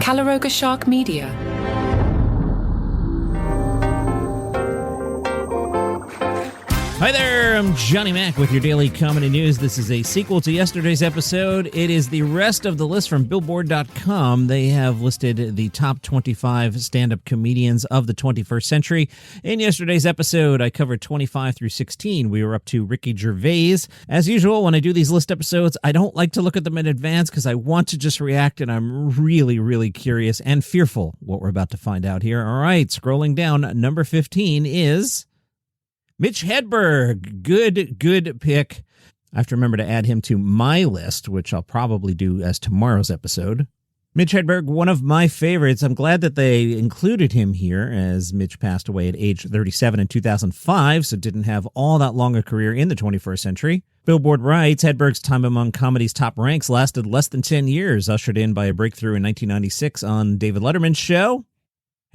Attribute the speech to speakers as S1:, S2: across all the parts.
S1: Calaroga Shark Media.
S2: Hi there, I'm Johnny Mac with your daily comedy news. This is a sequel to yesterday's episode. It is the rest of the list from Billboard.com. They have listed the top 25 stand-up comedians of the 21st century. In yesterday's episode, I covered 25 through 16. We were up to Ricky Gervais. As usual, when I do these list episodes, I don't like to look at them in advance because I want to just react, and I'm really, really curious and fearful what we're about to find out here. All right, scrolling down, number 15 is Mitch Hedberg. Good pick. I have to remember to add him to my list, which I'll probably do as tomorrow's episode. Mitch Hedberg, one of my favorites. I'm glad that they included him here, as Mitch passed away at age 37 in 2005, so didn't have all that long a career in the 21st century. Billboard writes, Hedberg's time among comedy's top ranks lasted less than 10 years, ushered in by a breakthrough in 1996 on David Letterman's show.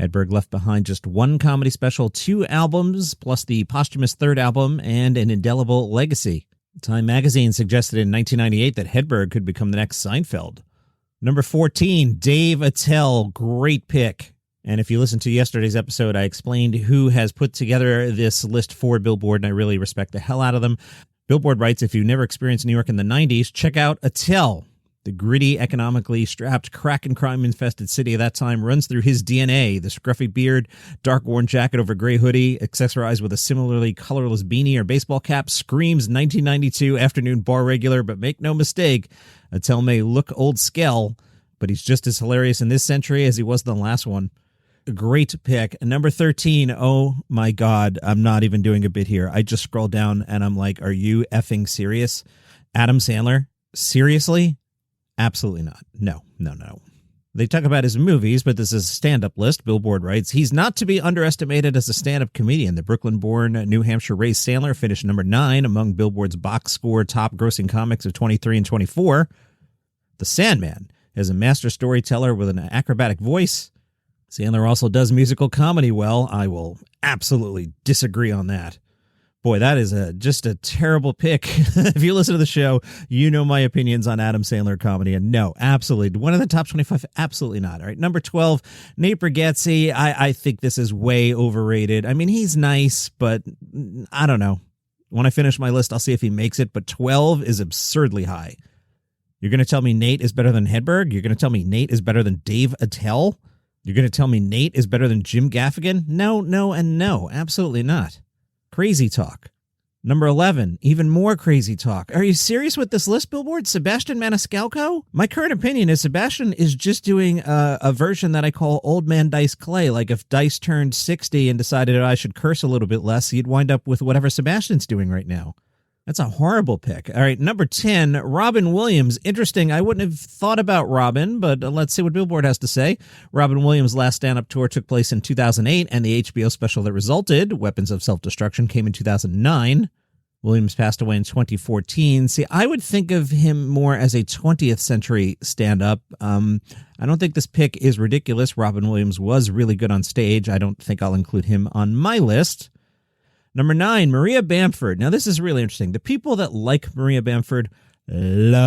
S2: Hedberg left behind just one comedy special, 2 albums, plus the posthumous 3rd album, and an indelible legacy. Time magazine suggested in 1998 that Hedberg could become the next Seinfeld. Number 14, Dave Attell. Great pick. And if you listened to yesterday's episode, I explained who has put together this list for Billboard, and I really respect the hell out of them. Billboard writes, if you never experienced New York in the 90s, check out Attell. The gritty, economically strapped, crack and crime-infested city of that time runs through his DNA. The scruffy beard, dark worn jacket over gray hoodie, accessorized with a similarly colorless beanie or baseball cap, screams 1992 afternoon bar regular, but make no mistake, Attell may look old skell, but he's just as hilarious in this century as he was in the last one. A great pick. Number 13, oh my God, I'm not even doing a bit here. I just scrolled down and I'm like, are you effing serious? Adam Sandler? Seriously? Absolutely not. No. They talk about his movies, but this is a stand-up list. Billboard writes, he's not to be underestimated as a stand-up comedian. The Brooklyn-born, New Hampshire-raised Sandler finished number 9 among Billboard's box score top-grossing comics of 23 and 24. The Sandman is a master storyteller with an acrobatic voice. Sandler also does musical comedy well. I will absolutely disagree on that. Boy, that is just a terrible pick. If you listen to the show, you know my opinions on Adam Sandler comedy. And no, absolutely. One of the top 25, absolutely not. All right, number 12, Nate Bargatze. I think this is way overrated. I mean, he's nice, but I don't know. When I finish my list, I'll see if he makes it. But 12 is absurdly high. You're going to tell me Nate is better than Hedberg? You're going to tell me Nate is better than Dave Attell? You're going to tell me Nate is better than Jim Gaffigan? No, and no. Absolutely not. Crazy talk. Number 11, even more crazy talk. Are you serious with this list, Billboard? Sebastian Maniscalco? My current opinion is Sebastian is just doing a version that I call Old Man Dice Clay. Like if Dice turned 60 and decided I should curse a little bit less, he'd wind up with whatever Sebastian's doing right now. That's a horrible pick. All right, number 10, Robin Williams. Interesting. I wouldn't have thought about Robin, but let's see what Billboard has to say. Robin Williams' last stand-up tour took place in 2008, and the HBO special that resulted, Weapons of Self-Destruction, came in 2009. Williams passed away in 2014. See, I would think of him more as a 20th century stand-up. I don't think this pick is ridiculous. Robin Williams was really good on stage. I don't think I'll include him on my list. Number 9, Maria Bamford. Now, this is really interesting. The people that like Maria Bamford love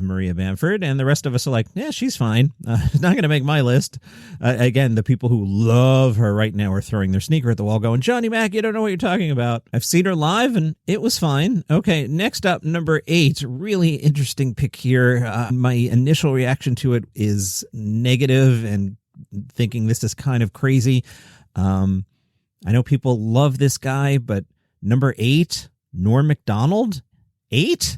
S2: Maria Bamford, and the rest of us are like, yeah, she's fine. Not going to make my list. Again, the people who love her right now are throwing their sneaker at the wall going, Johnny Mac, you don't know what you're talking about. I've seen her live, and it was fine. Okay, next up, number 8. Really interesting pick here. My initial reaction to it is negative and thinking this is kind of crazy. I know people love this guy, but number 8, Norm Macdonald? 8?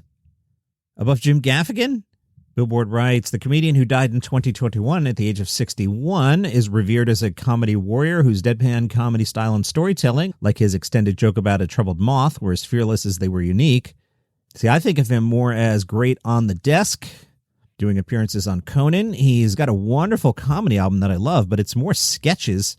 S2: Above Jim Gaffigan? Billboard writes, the comedian who died in 2021 at the age of 61 is revered as a comedy warrior whose deadpan comedy style and storytelling, like his extended joke about a troubled moth, were as fearless as they were unique. See, I think of him more as great on the desk, doing appearances on Conan. He's got a wonderful comedy album that I love, but it's more sketches.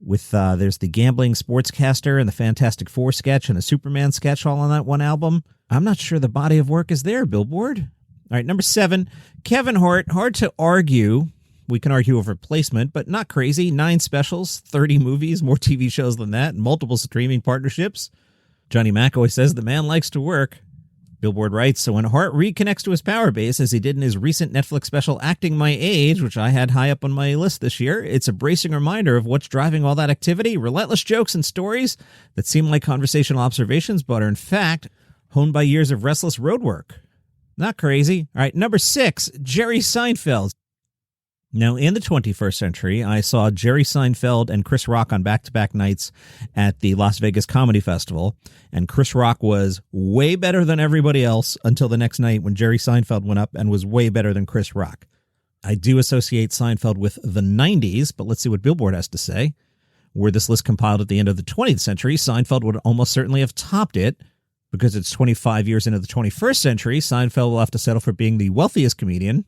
S2: With there's the Gambling Sportscaster and the Fantastic Four sketch and the Superman sketch all on that one album. I'm not sure the body of work is there, Billboard. All right, number 7, Kevin Hart. Hard to argue. We can argue over placement, but not crazy. 9 specials, 30 movies, more TV shows than that, multiple streaming partnerships. Johnny Mac always says the man likes to work. Billboard writes, so when Hart reconnects to his power base, as he did in his recent Netflix special Acting My Age, which I had high up on my list this year, it's a bracing reminder of what's driving all that activity, relentless jokes and stories that seem like conversational observations, but are in fact honed by years of restless road work. Not crazy. All right, number 6, Jerry Seinfeld. Now, in the 21st century, I saw Jerry Seinfeld and Chris Rock on back-to-back nights at the Las Vegas Comedy Festival, and Chris Rock was way better than everybody else until the next night when Jerry Seinfeld went up and was way better than Chris Rock. I do associate Seinfeld with the 90s, but let's see what Billboard has to say. Were this list compiled at the end of the 20th century, Seinfeld would almost certainly have topped it. Because it's 25 years into the 21st century, Seinfeld will have to settle for being the wealthiest comedian.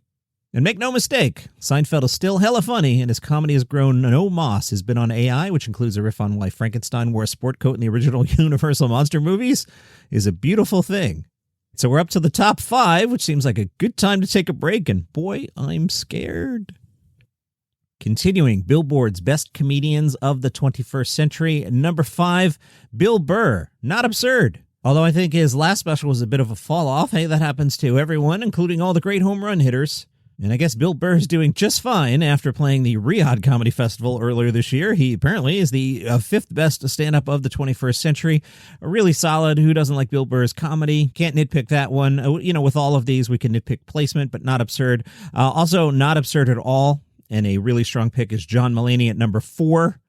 S2: And make no mistake, Seinfeld is still hella funny, and his comedy has grown no moss. Has been on AI, which includes a riff on why Frankenstein wore a sport coat in the original Universal Monster movies, is a beautiful thing. So we're up to the top 5, which seems like a good time to take a break, and boy, I'm scared. Continuing, Billboard's best comedians of the 21st century. Number 5, Bill Burr. Not absurd. Although I think his last special was a bit of a fall-off. Hey, that happens to everyone, including all the great home run hitters. And I guess Bill Burr is doing just fine after playing the Riyadh Comedy Festival earlier this year. He apparently is the 5th best stand-up of the 21st century. Really solid. Who doesn't like Bill Burr's comedy? Can't nitpick that one. With all of these, we can nitpick placement, but not absurd. Also, not absurd at all. And a really strong pick is John Mulaney at number 4.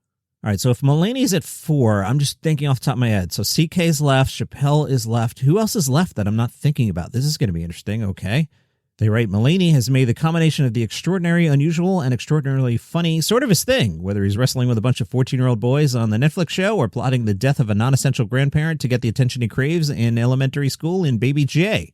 S2: All right, so if Mulaney's at 4, I'm just thinking off the top of my head. So CK's left, Chappelle is left. Who else is left that I'm not thinking about? This is going to be interesting. Okay. They write, Mulaney has made the combination of the extraordinary, unusual, and extraordinarily funny sort of his thing, whether he's wrestling with a bunch of 14-year-old boys on the Netflix show or plotting the death of a non-essential grandparent to get the attention he craves in elementary school in Baby J.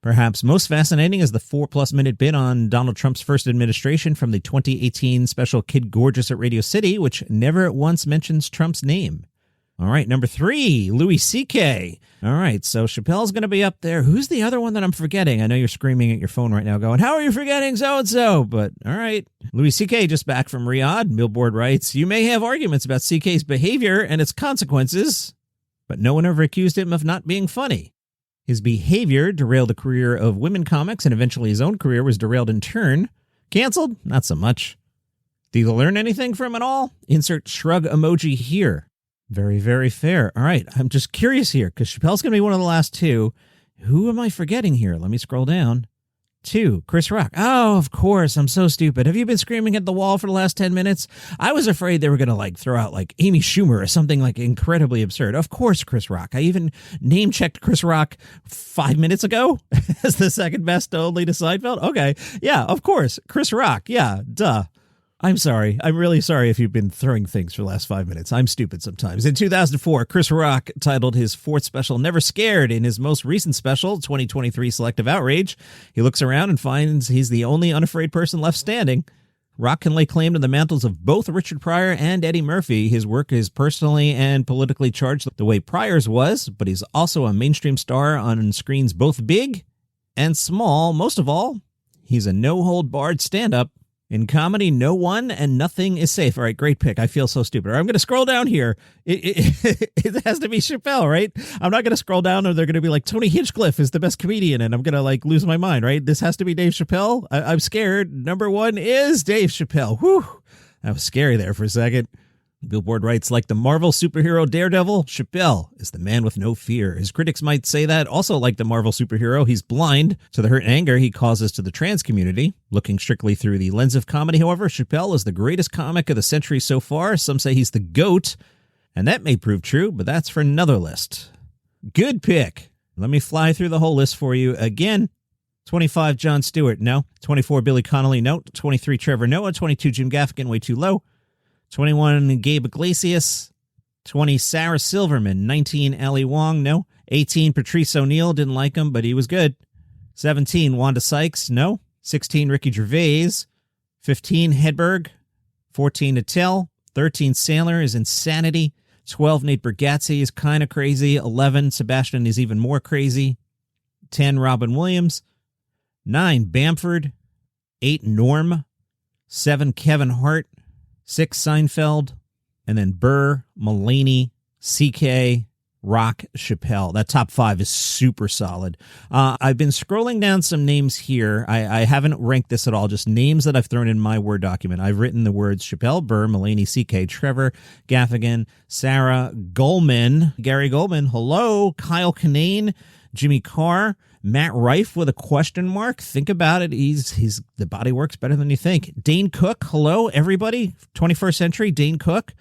S2: Perhaps most fascinating is the 4+ minute bit on Donald Trump's first administration from the 2018 special Kid Gorgeous at Radio City, which never once mentions Trump's name. All right, number 3, Louis C.K. All right, so Chappelle's going to be up there. Who's the other one that I'm forgetting? I know you're screaming at your phone right now going, how are you forgetting so-and-so? But all right, Louis C.K. just back from Riyadh. Billboard writes, you may have arguments about C.K.'s behavior and its consequences, but no one ever accused him of not being funny. His behavior derailed the career of women comics, and eventually his own career was derailed in turn. Canceled? Not so much. Do you learn anything from it all? Insert shrug emoji here. Very, very fair. All right, I'm just curious here, because Chappelle's going to be one of the last 2. Who am I forgetting here? Let me scroll down. 2, Chris Rock. Oh, of course. I'm so stupid. Have you been screaming at the wall for the last 10 minutes? I was afraid they were going to throw out Amy Schumer or something incredibly absurd. Of course, Chris Rock. I even name-checked Chris Rock 5 minutes ago as the second best only to Seinfeld. Okay. Yeah, of course. Chris Rock. Yeah, duh. I'm sorry. I'm really sorry if you've been throwing things for the last 5 minutes. I'm stupid sometimes. In 2004, Chris Rock titled his 4th special Never Scared. In his most recent special, 2023 Selective Outrage, he looks around and finds he's the only unafraid person left standing. Rock can lay claim to the mantles of both Richard Pryor and Eddie Murphy. His work is personally and politically charged the way Pryor's was, but he's also a mainstream star on screens both big and small. Most of all, he's a no-hold-barred stand-up. In comedy, no one and nothing is safe. All right, great pick. I feel so stupid. All right, I'm going to scroll down here. It has to be Chappelle, right? I'm not going to scroll down or they're going to be Tony Hinchcliffe is the best comedian and I'm going to lose my mind, right? This has to be Dave Chappelle. I'm scared. Number 1 is Dave Chappelle. Whew. That was scary there for a second. Billboard writes, like the Marvel superhero Daredevil, Chappelle is the man with no fear. His critics might say that. Also, like the Marvel superhero, he's blind to the hurt and anger he causes to the trans community. Looking strictly through the lens of comedy, however, Chappelle is the greatest comic of the century so far. Some say he's the GOAT, and that may prove true, but that's for another list. Good pick. Let me fly through the whole list for you again. 25, Jon Stewart, no. 24, Billy Connolly, no. 23, Trevor Noah. 22, Jim Gaffigan, way too low. 21, Gabe Iglesias. 20, Sarah Silverman. 19, Ali Wong, no. 18, Patrice O'Neill, didn't like him, but he was good. 17, Wanda Sykes, no. 16, Ricky Gervais. 15, Hedberg. 14, Attell. 13, Sandler is insanity. 12, Nate Bargatze is kind of crazy. 11, Sebastian is even more crazy. 10, Robin Williams. 9, Bamford. 8, Norm. 7, Kevin Hart. 6, Seinfeld. And then Burr, Mulaney, CK, Rock, Chappelle. That top 5 is super solid. I've been scrolling down some names here. I haven't ranked this at all, just names that I've thrown in my Word document. I've written the words Chappelle, Burr, Mulaney, CK, Trevor, Gaffigan, Sarah, Goldman, Gary Goldman, hello, Kyle Kinane, Jimmy Carr, Matt Rife with a question mark. Think about it. He's the body works better than you think. Dane Cook, hello, everybody. 21st century, Dane Cook.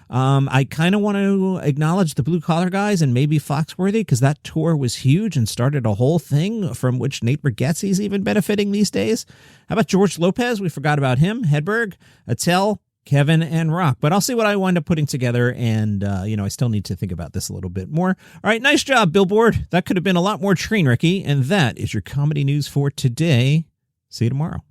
S2: I kind of want to acknowledge the Blue Collar Guys and maybe Foxworthy, because that tour was huge and started a whole thing from which Nate Bargatze's even benefiting these days. How about George Lopez? We forgot about him. Hedberg, Attell, Kevin, and Rock. But I'll see what I wind up putting together, and, I still need to think about this a little bit more. All right, nice job, Billboard. That could have been a lot more train wrecky, and that is your comedy news for today. See you tomorrow.